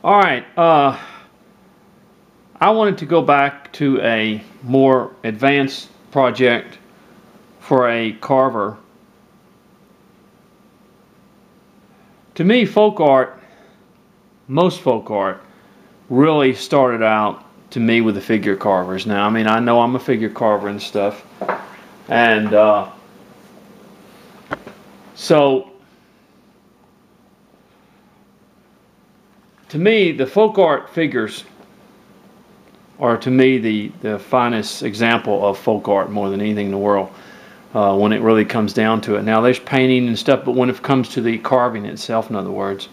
All right. I wanted to go back to a more advanced project for a carver. To me, folk art, most folk art, really started out to me with the figure carvers. Now, I mean, I know I'm a figure carver and stuff, and so to me, the folk art figures are to me the finest example of folk art more than anything in the world when it really comes down to it. Now, there's painting and stuff, but when it comes to the carving itself, in other words.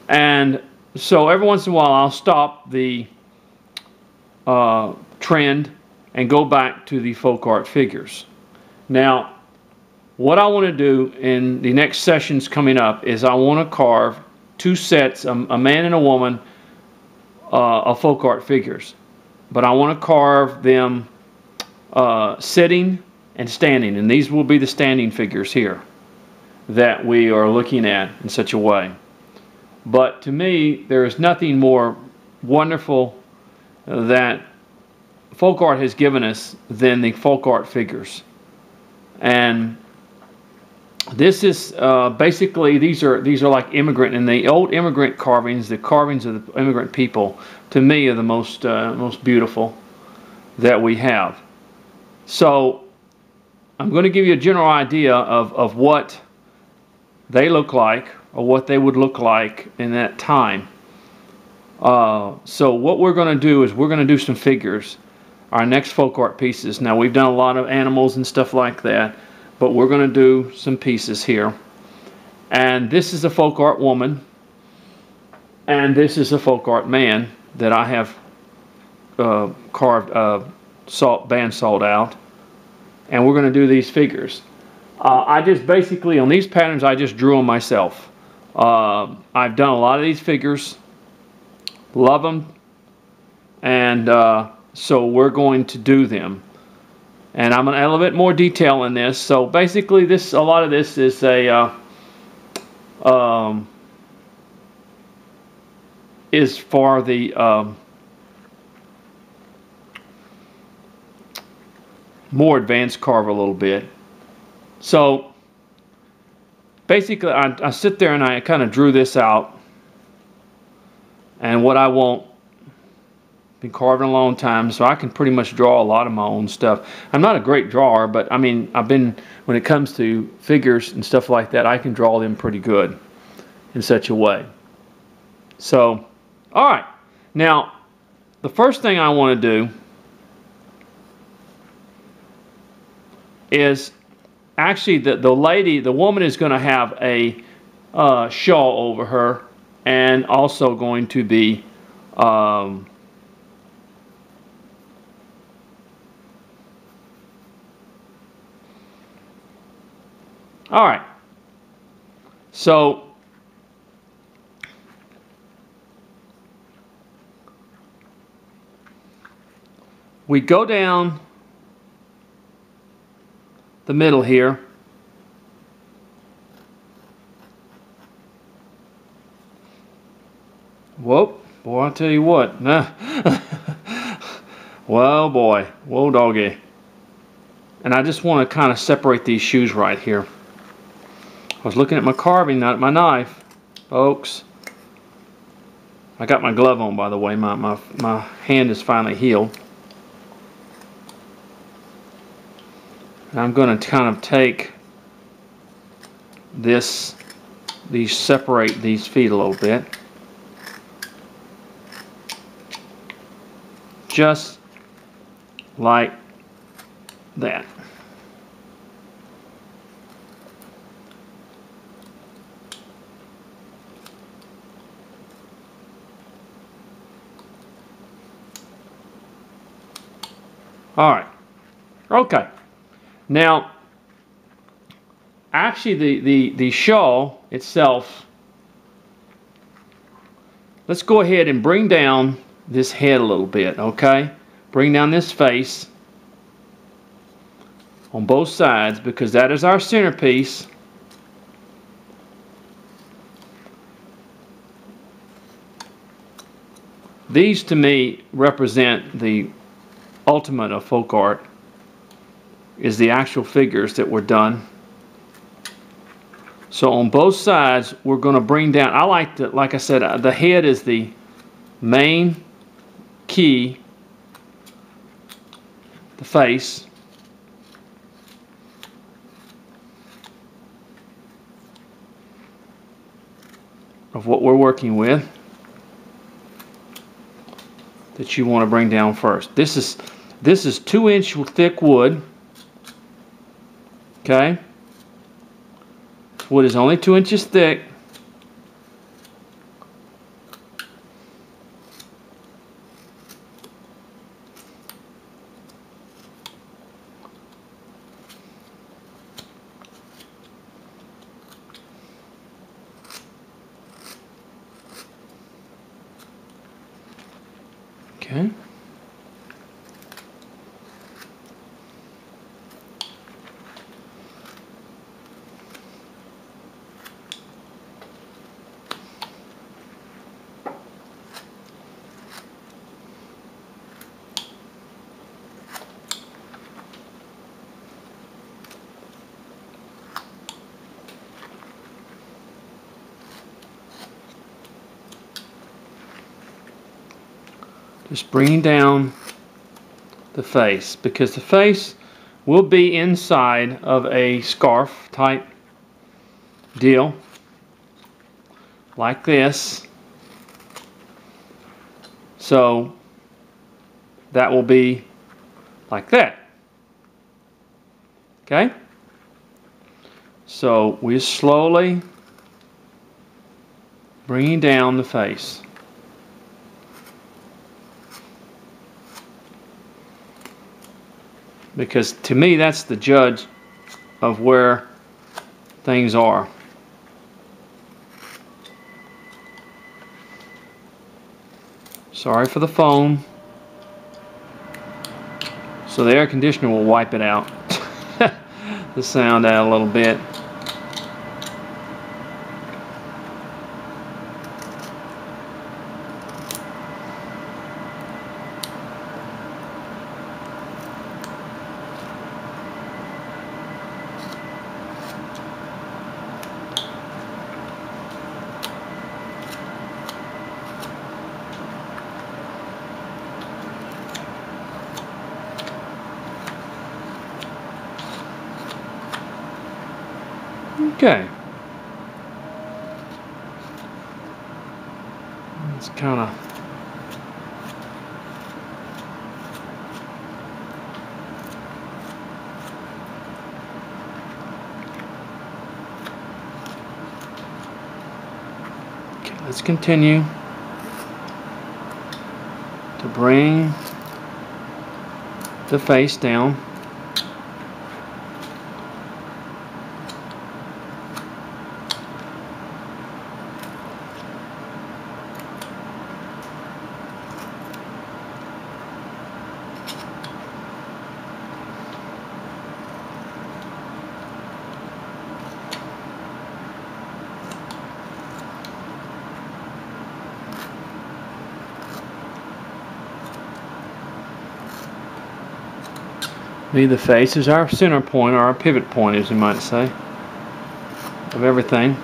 And so every once in a while I'll stop the trend and go back to the folk art figures. Now, what I want to do in the next sessions coming up is I want to carve two sets, a man and a woman, of folk art figures. But I want to carve them sitting and standing, and these will be the standing figures here that we are looking at in such a way. But to me, there is nothing more wonderful that folk art has given us than the folk art figures. And this is basically, these are like immigrant, and the old immigrant carvings, the carvings of the immigrant people, to me are the most beautiful that we have. So I'm going to give you a general idea of what they look like, or what they would look like in that time. So what we're going to do is we're going to do some figures, our next folk art pieces. Now, we've done a lot of animals and stuff like that, but we're going to do some pieces here. And this is a folk art woman, and this is a folk art man that I have carved bandsawed out. And we're going to do these figures. I just basically, on these patterns, I just drew them myself. I've done a lot of these figures, love them, and so we're going to do them. And I'm going to add a little bit more detail in this. So basically, a lot of this is is for the more advanced carver a little bit. So basically, I sit there and I kind of drew this out, and what I want. Been carving a long time, so I can pretty much draw a lot of my own stuff. I'm not a great drawer, but I mean, when it comes to figures and stuff like that, I can draw them pretty good in such a way. So, all right. Now, the first thing I want to do is actually the woman is going to have a shawl over her, and also going to be all right. So we go down the middle here. Whoa, boy, I'll tell you what. Well, boy, whoa, doggy. And I just want to kind of separate these shoes right here. I was looking at my carving, not at my knife, folks. I got my glove on, by the way. My hand is finally healed. And I'm going to kind of take separate these feet a little bit. Just like that. All right. Okay. Now, actually, the shawl itself. Let's go ahead and bring down this head a little bit. Okay. Bring down this face on both sides, because that is our centerpiece. These to me represent the ultimate of folk art, is the actual figures that were done. So on both sides we're going to bring down, I like to, like I said, the head is the main key, the face, of what we're working with, that you want to bring down first. This is 2-inch thick wood. Okay, wood is only 2 inches thick. Okay. Just bringing down the face, because the face will be inside of a scarf type deal, like this. So that will be like that. Okay? So we're slowly bringing down the face. Because to me, that's the judge of where things are. Sorry for the phone. So the air conditioner will wipe it out. The sound out a little bit. Okay. It's kind of okay, let's continue to bring the face down. The face is our center point, or our pivot point, as you might say, of everything.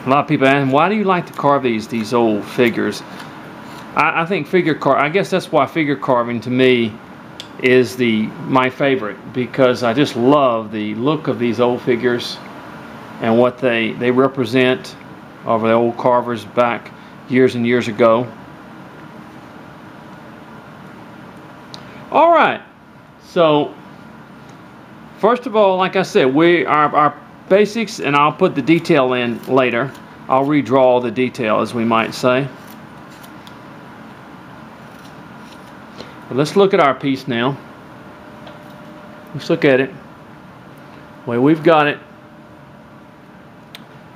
A lot of people ask, why do you like to carve these old figures? I think I guess that's why figure carving to me is my favorite, because I just love the look of these old figures. and what they represent over the old carvers back years and years ago. All right, so first of all, like I said, our basics, and I'll put the detail in later. I'll redraw the detail, as we might say. But let's look at our piece now. Let's look at it the way we've got it,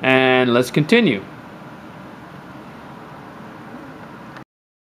and let's continue.